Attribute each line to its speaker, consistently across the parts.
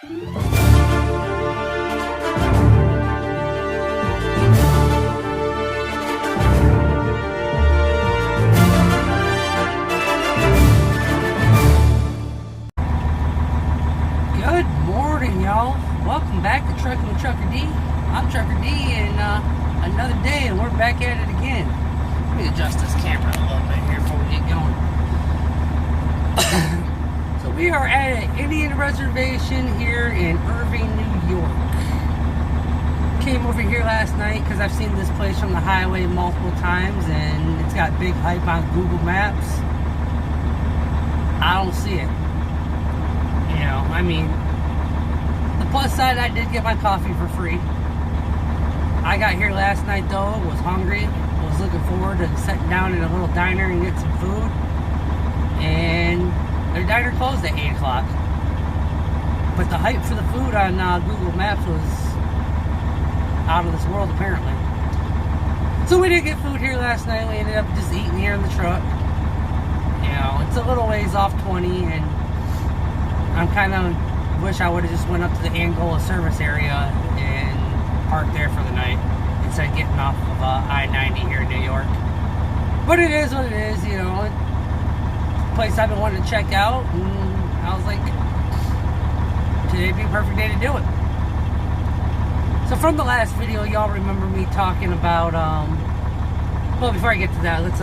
Speaker 1: Good morning, y'all. Welcome back to Trucking with Trucker D. I'm Trucker D, and another day, and we're back at it again. Let me adjust this camera a little bit here before we get going. So we are at an Indian reservation here in Irving, New York. Came over here last night because I've seen this place from the highway multiple times, and it's got big hype on Google Maps. I don't see it. You know, I mean, the plus side, I did get my coffee for free. I got here last night though, was hungry, was looking forward to sitting down in a little diner and get some food. And their diner closed at 8 o'clock. But the hype for the food on Google Maps was out of this world apparently. So we did get food here last night. We ended up just eating here in the truck. You know, it's a little ways off 20, and I'm kind of wish I would have just went up to the Angola service area and parked there for the night instead of getting off of I-90 here in New York. But it is what it is, you know. It's a place I've been wanting to check out, and I was like, today'd be a perfect day to do it. So from the last video, y'all remember me talking about, well, before I get to that, let's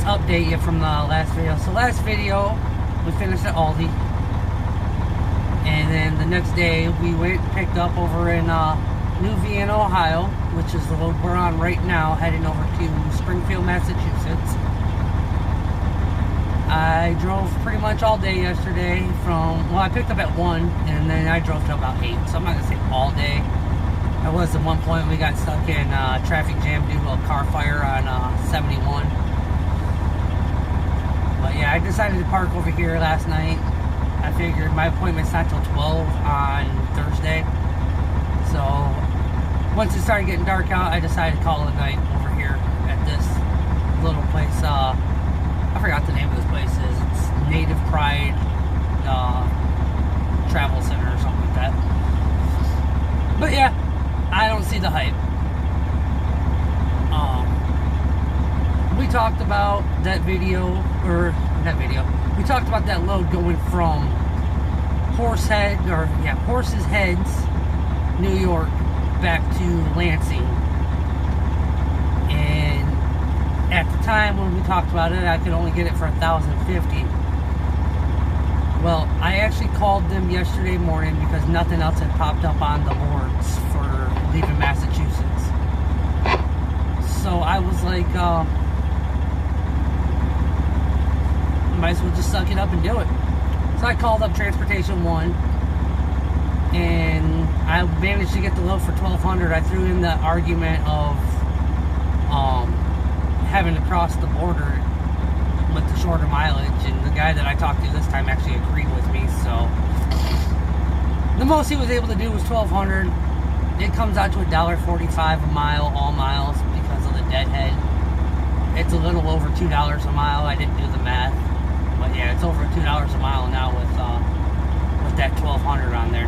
Speaker 1: update you from the last video. So last video, we finished at Aldi, and then the next day we went and picked up over in New Vienna, Ohio, which is the road we're on right now, heading over to Springfield, Massachusetts. I drove pretty much all day yesterday from, well, I picked up at 1, and then I drove to about 8, so I'm not going to say all day. I was at one point, we got stuck in traffic jam due to a car fire on 71. But yeah, I decided to park over here last night. I figured my appointment's not till 12 on Thursday. So once it started getting dark out, I decided to call it a night over here at this little place. I forgot the name of this place is. It's Native Pride Travel Center or something like that. But yeah, I don't see the hype. We talked about that video, we talked about that load going from Horse's Heads, New York, back to Lansing. And at the time when we talked about it, I could only get it for $1,050. Well, I actually called them yesterday morning because nothing else had popped up on the boards for leaving Massachusetts. So I was like, might as well just suck it up and do it. So I called up Transportation One, and I managed to get the load for $1,200. I threw in the argument of having to cross the border with the shorter mileage, and the guy that I talked to this time actually agreed with me. So the most he was able to do was $1,200. It comes out to $1.45 a mile, all miles, because of the deadhead. It's a little over $2 a mile. I didn't do the math. But yeah, it's over $2 a mile now with that $1,200 on there.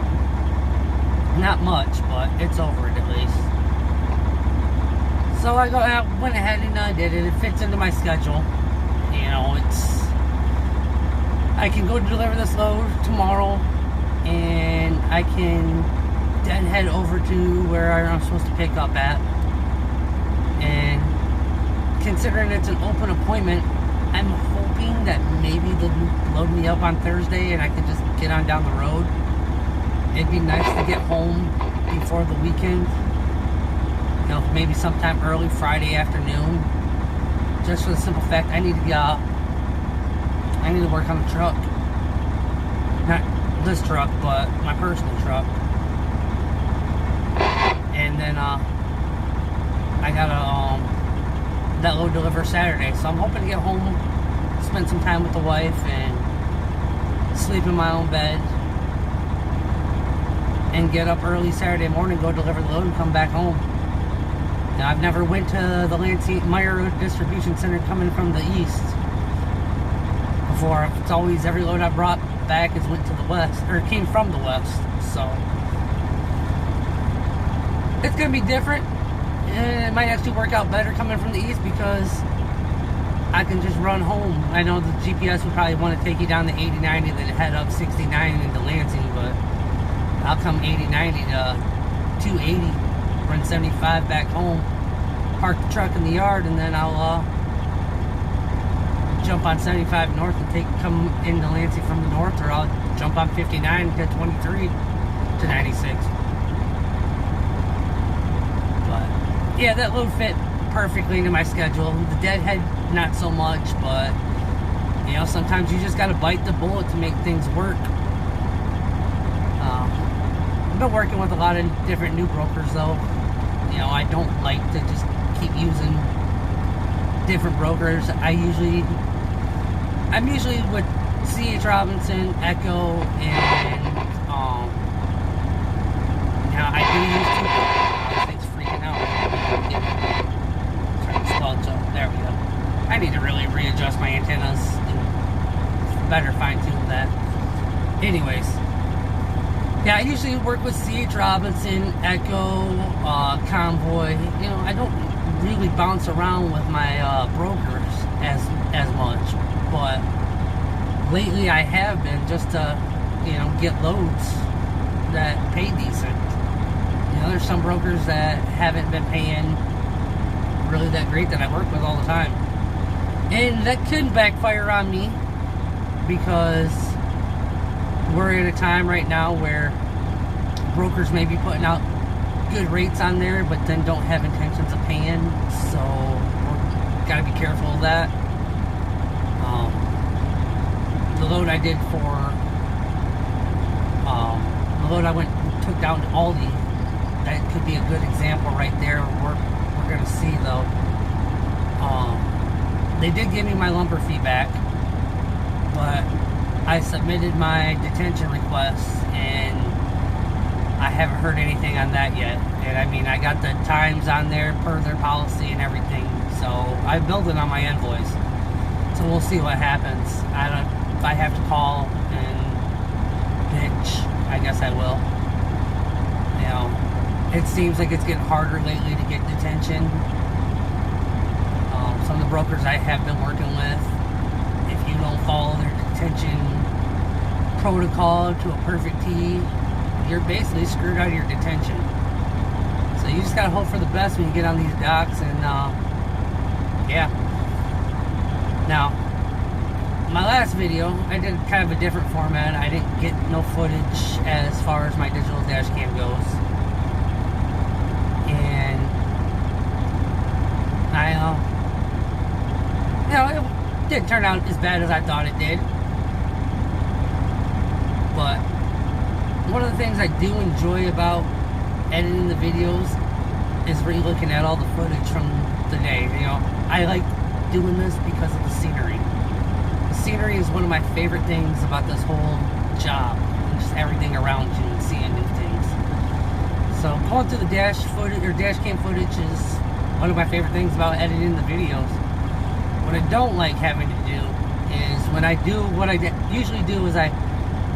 Speaker 1: Not much, but it's over it at least. So I went ahead and I did it. It fits into my schedule. You know, I can go deliver this load tomorrow, and I can then head over to where I'm supposed to pick up at. And considering it's an open appointment, I'm hoping that maybe they'll load me up on Thursday and I can just get on down the road. It'd be nice to get home before the weekend. You know, maybe sometime early Friday afternoon. Just for the simple fact, I need to work on the truck. Not this truck, but my personal truck. And then I gotta that load deliver Saturday, so I'm hoping to get home, spend some time with the wife, and sleep in my own bed, and get up early Saturday morning, go deliver the load, and come back home. Now, I've never went to the Lansing Meyer Distribution Center coming from the east before. It's always every load I brought back is went to the west, or came from the west. So it's gonna be different, and it might actually work out better coming from the east because I can just run home. I know the GPS would probably want to take you down to 80, 90, then head up 69 into Lansing, but I'll come 80, 90 to 280, run 75 back home, park the truck in the yard, and then I'll jump on 75 north and come into Lansing from the north, or I'll jump on 59 and get 23 to 96. But yeah, that load fit perfectly into my schedule. The deadhead, not so much, but you know, sometimes you just got to bite the bullet to make things work. I've been working with a lot of different new brokers though. You know, I don't like to just keep using different brokers. I'm usually with C.H. Robinson, Echo, and now I do use two. This thing's freaking out. There we go. I need to really readjust my antennas and better fine tune that. Anyways, yeah, I usually work with C.H. Robinson, Echo, Convoy. You know, I don't really bounce around with my brokers as much, but lately I have been, just to, you know, get loads that pay decent. You know, there's some brokers that haven't been paying really that great that I work with all the time, and that could backfire on me because we're at a time right now where brokers may be putting out good rates on there, but then don't have intentions of paying, so we've got to be careful of that. The load I did for the load I took down to Aldi, that could be a good example right there. We're going to see though. They did give me my lumber fee back, but I submitted my detention request and I haven't heard anything on that yet. And I mean, I got the times on there per their policy and everything, so I billed it on my invoice. So we'll see what happens. I don't. If I have to call and bitch, I guess I will. You know, it seems like it's getting harder lately to get detention. Some of the brokers I have been working with, if you don't follow their detention protocol to a perfect T, you're basically screwed out of your detention. So you just gotta hope for the best when you get on these docks, and yeah. Now, my last video, I did kind of a different format. I didn't get no footage as far as my digital dash cam goes. And you know, it didn't turn out as bad as I thought it did. But one of the things I do enjoy about editing the videos is re-looking at all the footage from the day. You know, I like doing this because of the scenery. The scenery is one of my favorite things about this whole job, and just everything around you and seeing new things. So going through the dash footage or dash cam footage is one of my favorite things about editing the videos. What I don't like having to do is what I usually do is I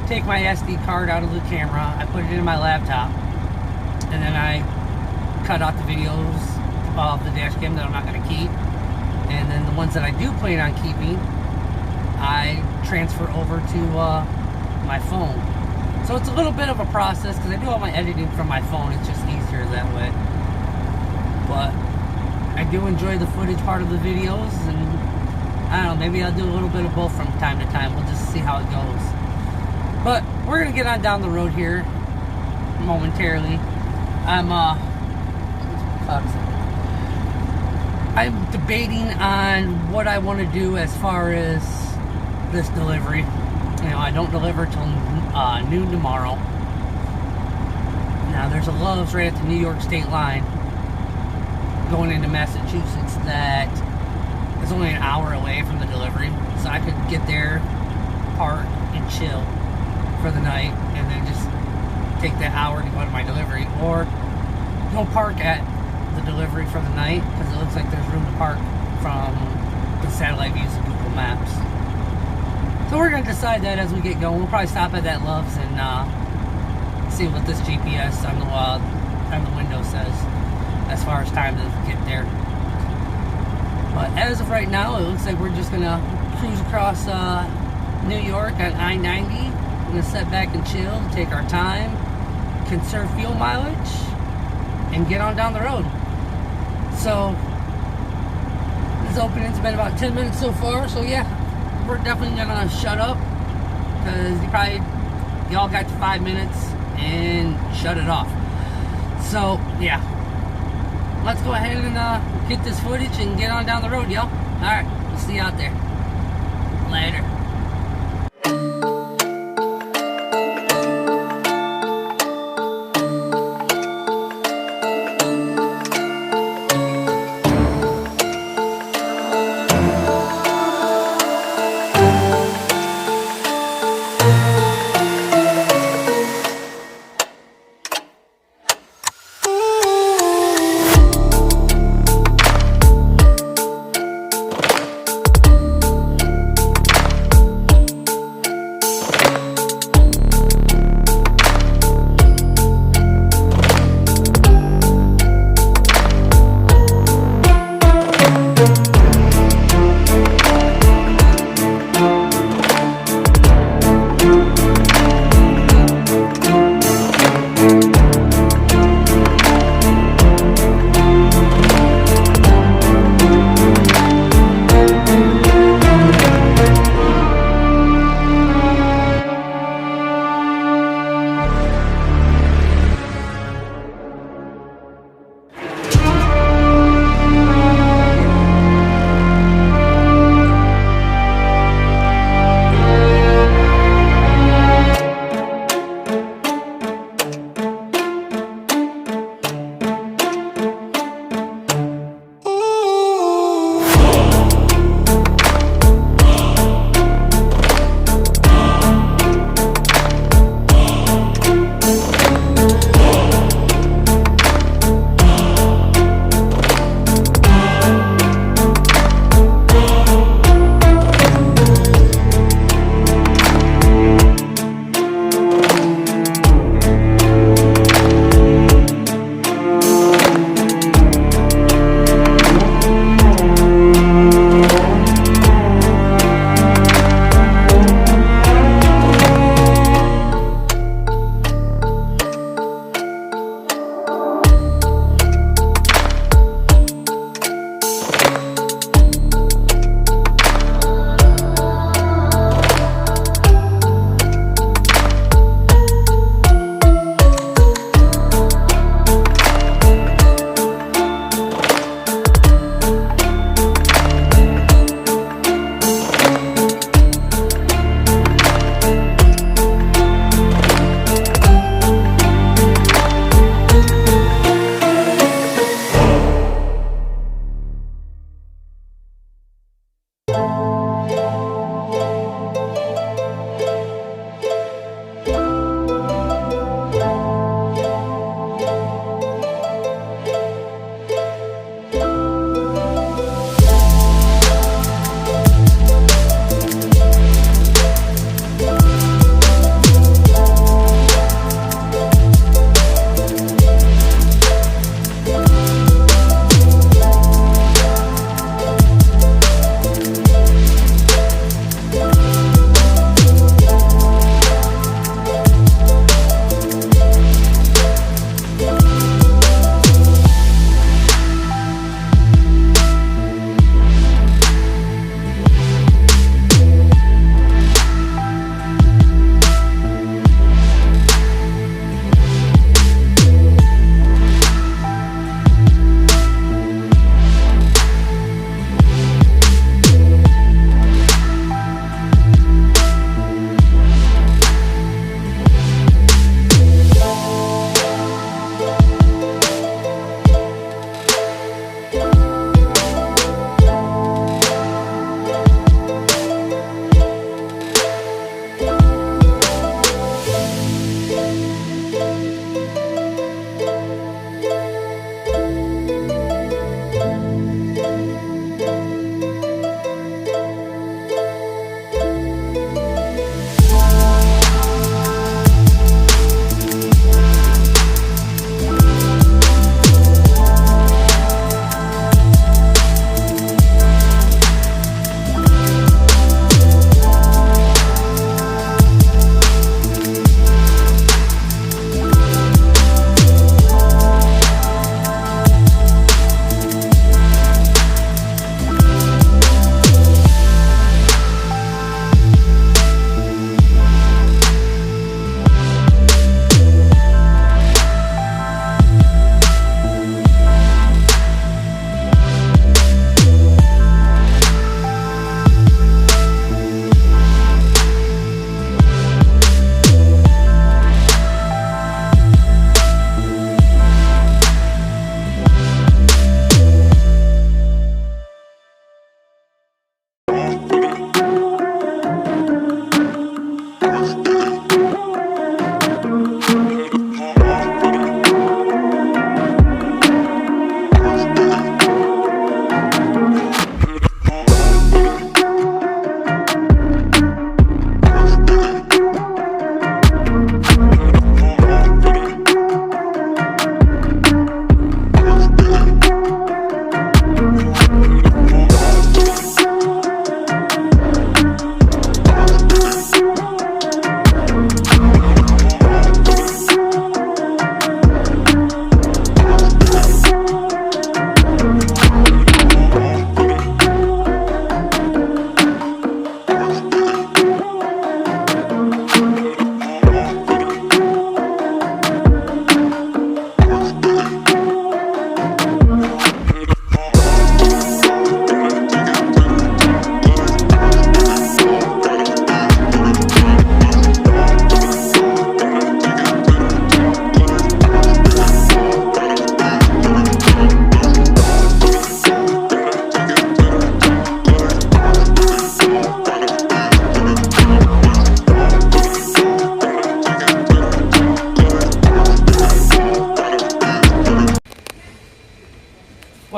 Speaker 1: take my SD card out of the camera, I put it in my laptop, and then I cut out the videos of the dash cam that I'm not going to keep, and then the ones that I do plan on keeping, I transfer over to my phone. So it's a little bit of a process because I do all my editing from my phone. It's just easier that way. But I do enjoy the footage part of the videos, and I don't know, maybe I'll do a little bit of both from time to time. We'll just see how it goes. But we're gonna get on down the road here momentarily. I'm debating on what I want to do as far as this delivery. You know, I don't deliver till noon tomorrow. Now there's a Love's right at the New York state line going into Massachusetts that is only an hour away from the delivery, so I could get there, park, and chill for the night, and then just take that hour to go to my delivery, or go park at the delivery for the night, because it looks like there's room to park from the satellite views of Google Maps. So we're gonna decide that as we get going. We'll probably stop at that Love's and see what this GPS on the window says as far as time to get there. But as of right now, it looks like we're just gonna cruise across New York on I-90. We're gonna sit back and chill, take our time, conserve fuel mileage, and get on down the road. So this opening's been about 10 minutes so far. So yeah, we're definitely gonna shut up because y'all got 5 minutes and shut it off. So yeah, let's go ahead and get this footage and get on down the road, y'all. All right, we'll see you out there later.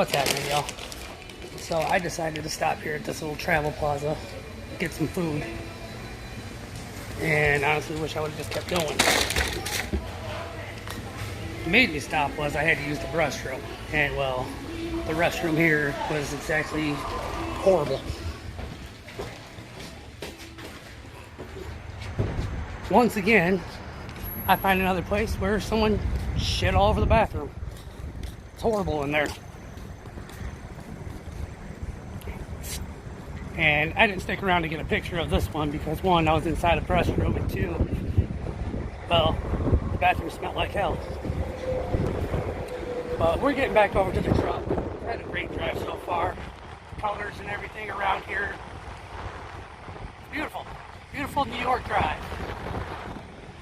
Speaker 1: what's happening, y'all. So I decided to stop here at this little travel plaza, get some food, and honestly wish I would have just kept going. What made me stop was I had to use the restroom, and well, the restroom here was exactly horrible. Once again, I find another place where someone shit all over the bathroom. It's horrible in there. And I didn't stick around to get a picture of this one because one, I was inside a restroom, and two, well, the bathroom smelled like hell. But we're getting back over to the truck. Had a great drive so far. Colors and everything around here. Beautiful. Beautiful New York drive.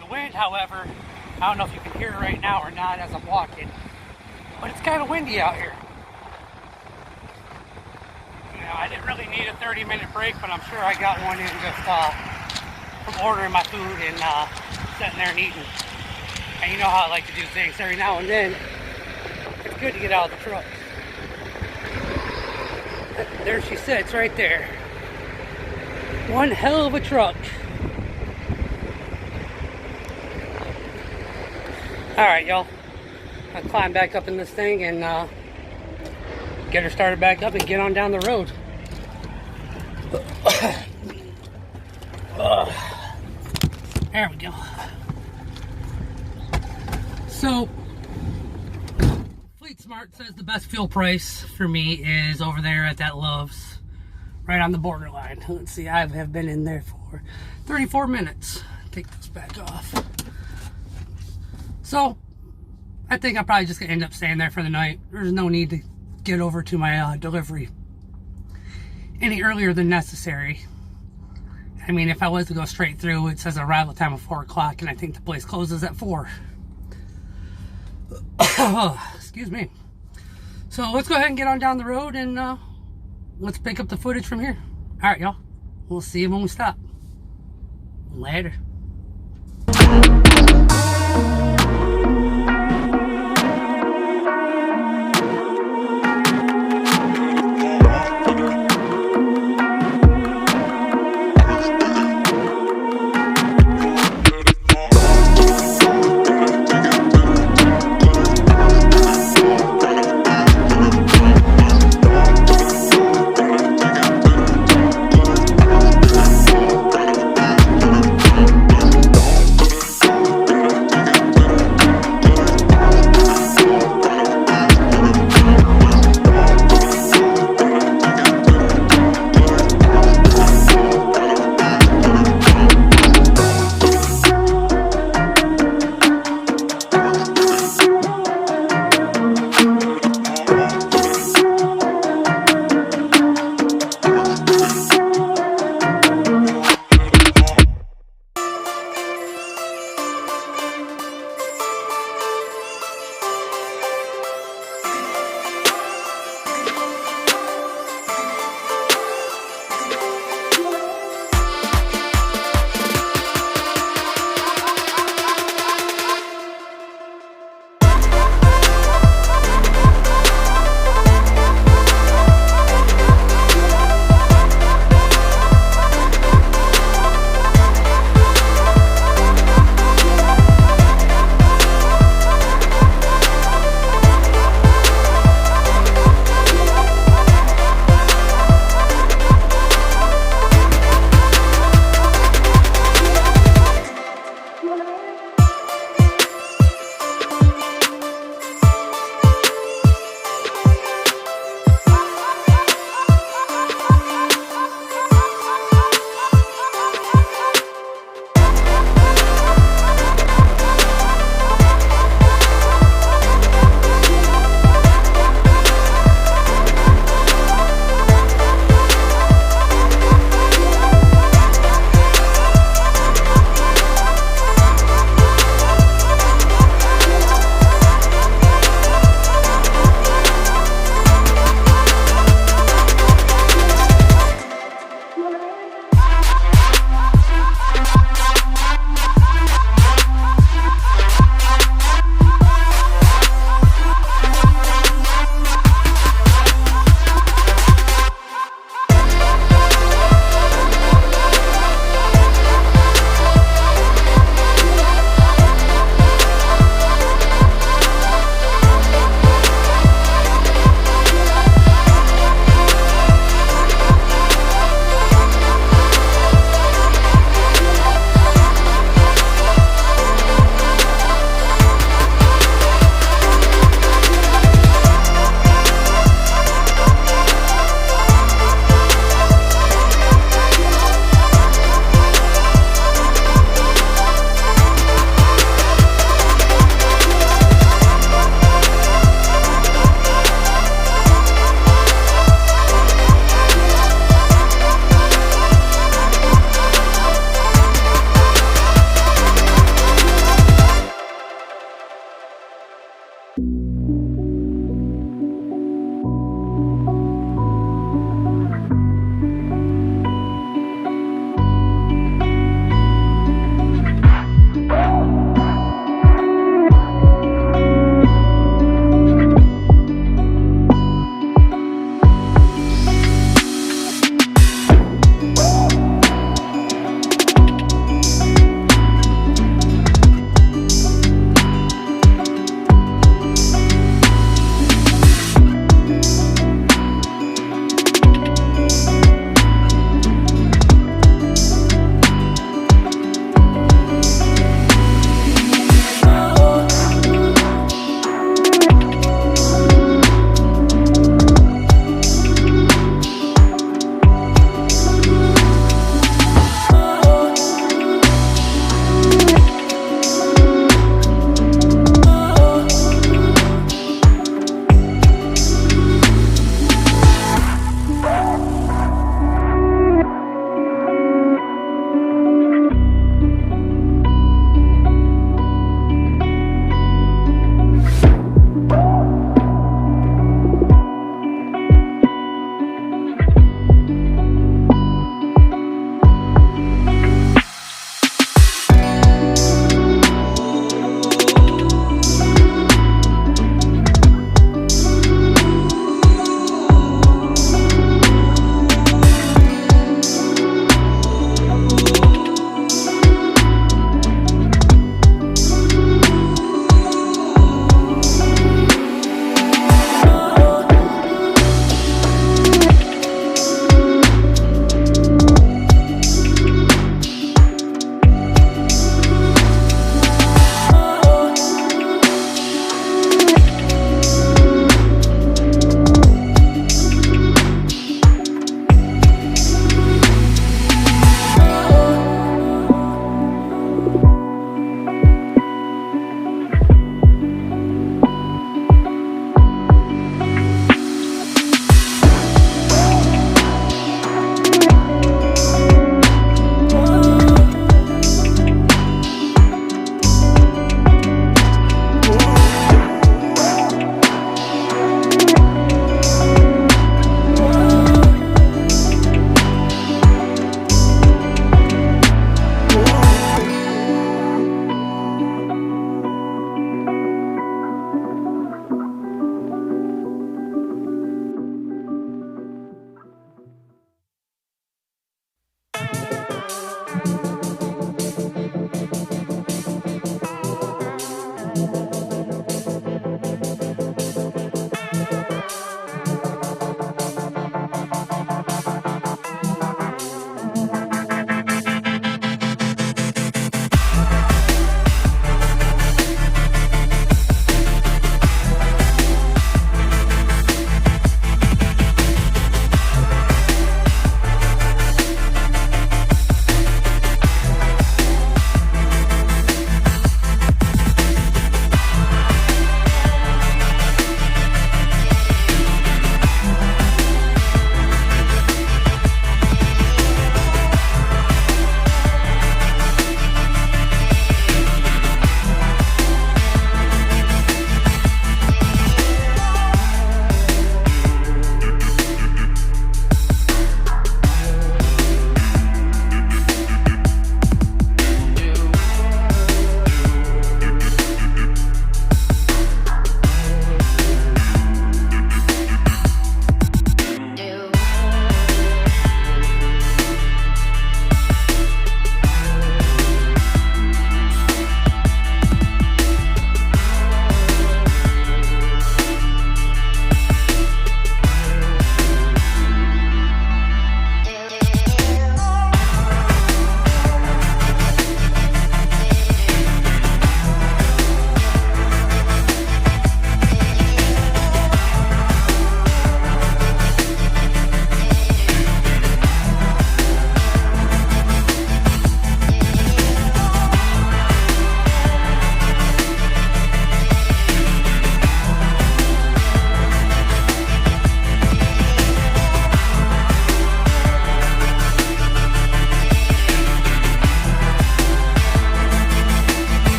Speaker 1: The wind, however, I don't know if you can hear it right now or not as I'm walking, but it's kind of windy out here. You know, I didn't really need a 30-minute break, but I'm sure I got one in just from ordering my food and sitting there and eating. And you know how I like to do things every now and then. It's good to get out of the truck. There she sits right there. One hell of a truck. Alright, y'all. I'll climb back up in this thing and get her started back up and get on down the road. There we go. So, Fleet Smart says the best fuel price for me is over there at that Love's, right on the borderline. Let's see, I have been in there for 34 minutes. Take this back off. So, I think I'm probably just going to end up staying there for the night. There's no need to get over to my delivery any earlier than necessary. I mean, if I was to go straight through, it says arrival time of 4 o'clock, and I think the place closes at 4. Excuse me. So, let's go ahead and get on down the road, and let's pick up the footage from here. Alright, y'all. We'll see you when we stop. Later.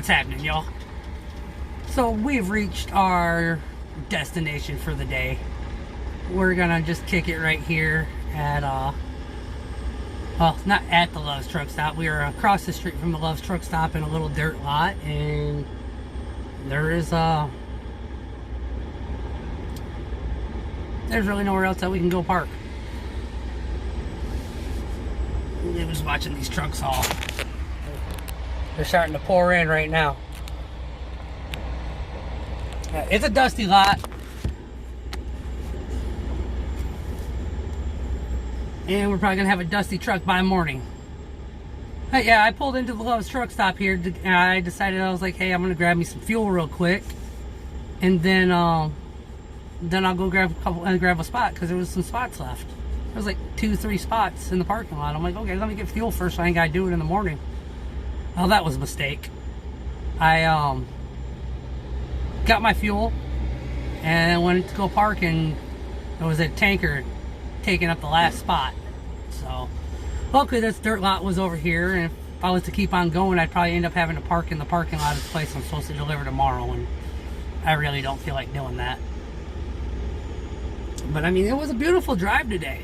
Speaker 1: What's happening, y'all? So we've reached our destination for the day. We're gonna just kick it right here at well, not at the Love's truck stop. We are across the street from the Love's truck stop in a little dirt lot, and there's really nowhere else that we can go park. I was watching these trucks all. They're starting to pour in right now. It's a dusty lot. And we're probably going to have a dusty truck by morning. But yeah, I pulled into the Love's truck stop here. And I decided, I was like, hey, I'm going to grab me some fuel real quick. And then I'll go grab a spot, because there was some spots left. There was like 2-3 spots in the parking lot. I'm like, okay, let me get fuel first so I ain't got to do it in the morning. Well, that was a mistake. I got my fuel and went to go park, and there was a tanker taking up the last spot. So luckily this dirt lot was over here, and if I was to keep on going, I'd probably end up having to park in the parking lot of the place I'm supposed to deliver tomorrow, and I really don't feel like doing that. But I mean, it was a beautiful drive today.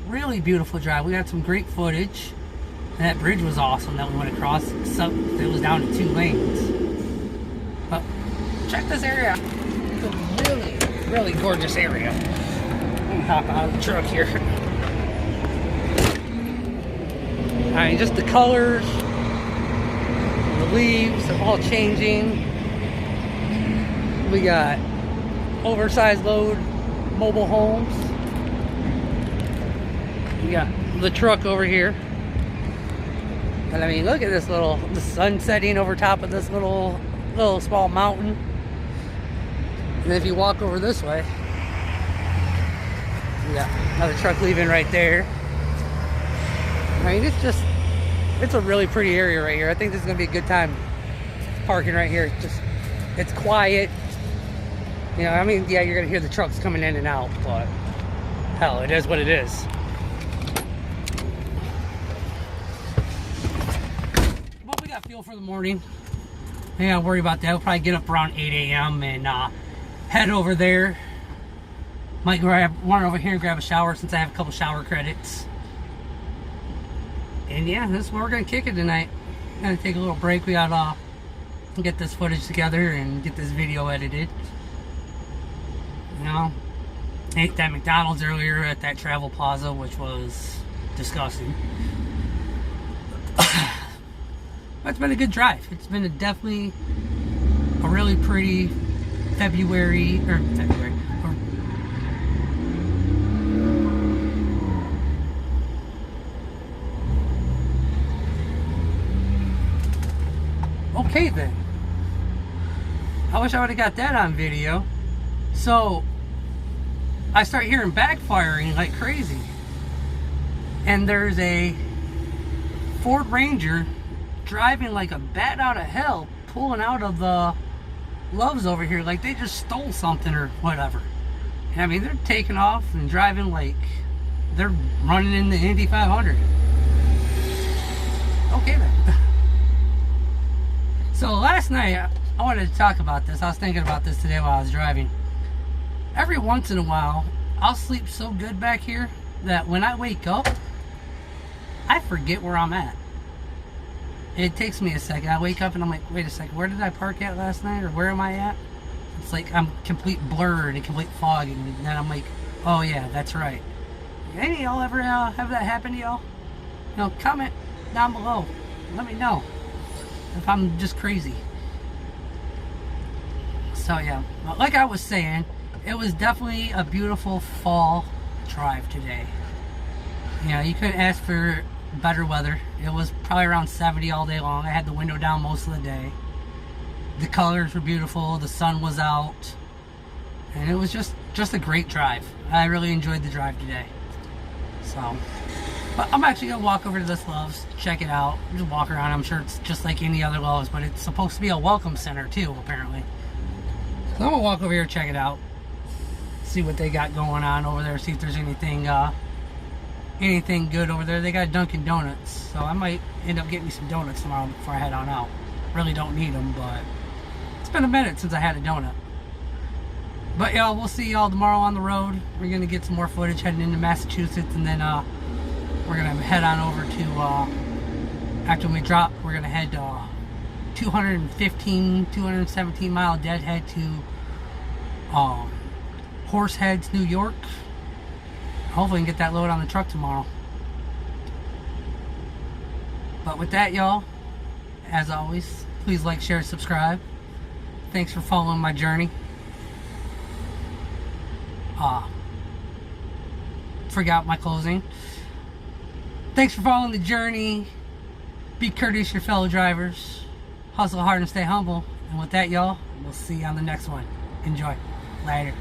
Speaker 1: Really beautiful drive. We got some great footage. And that bridge was awesome that we went across. So it was down to 2 lanes. But check this area. It's a really, really gorgeous area. I'm gonna hop out of the truck here. I mean, just the colors, the leaves are all changing. We got oversized load mobile homes. We got the truck over here. And I mean, look at this the sun setting over top of this little small mountain. And if you walk over this way, we got another truck leaving right there. I mean, it's a really pretty area right here. I think this is gonna be a good time parking right here. It's quiet. You know, I mean, yeah, you're gonna hear the trucks coming in and out, but hell, it is what it is. Fuel for the morning. Yeah, don't worry about that. We'll probably get up around 8 a.m. and head over there. Might run over here and grab a shower, since I have a couple shower credits. And yeah, this is where we're gonna kick it tonight. Gonna take a little break. We gotta get this footage together and get this video edited. You know, ate that McDonald's earlier at that Travel Plaza, which was disgusting. It's been a good drive. It's been definitely a really pretty February. Okay then. I wish I would have got that on video. So I start hearing backfiring like crazy. And there's a Ford Ranger driving like a bat out of hell, pulling out of the Love's over here like they just stole something or whatever. I mean, they're taking off and driving like they're running in the Indy 500. Okay then. So last night, I wanted to talk about this. I was thinking about this today while I was driving. Every once in a while, I'll sleep so good back here that when I wake up, I forget where I'm at. It takes me a second. I wake up and I'm like, wait a second, where did I park at last night, or where am I at? It's like I'm complete blurred and complete fog, and then I'm like, oh yeah, that's right. Any of y'all ever have that happen to y'all? You know, comment down below. Let me know if I'm just crazy. So yeah, like I was saying, it was definitely a beautiful fall drive today. You know, you couldn't ask for better weather. It was probably around 70 all day long. I had the window down most of the day. The colors were beautiful. The sun was out. And it was just a great drive. I really enjoyed the drive today. So, but I'm actually going to walk over to this Love's, check it out, just walk around. I'm sure it's just like any other Love's, but it's supposed to be a welcome center too, apparently. So I'm going to walk over here, check it out, see what they got going on over there, see if there's anything good over there. They got Dunkin' Donuts, so I might end up getting me some donuts tomorrow before I head on out. really don't need them, but it's been a minute since I had a donut. But y'all, we'll see y'all tomorrow on the road. We're gonna get some more footage heading into Massachusetts, and then we're gonna head on over to after we drop, we're gonna head 217 mile deadhead to Horseheads, New York. Hopefully we can get that load on the truck tomorrow. But with that, y'all, as always, please like, share, subscribe. Thanks for following my journey. Forgot my closing. Thanks for following the journey. Be courteous to your fellow drivers. Hustle hard and stay humble. And with that, y'all, we'll see you on the next one. Enjoy. Later.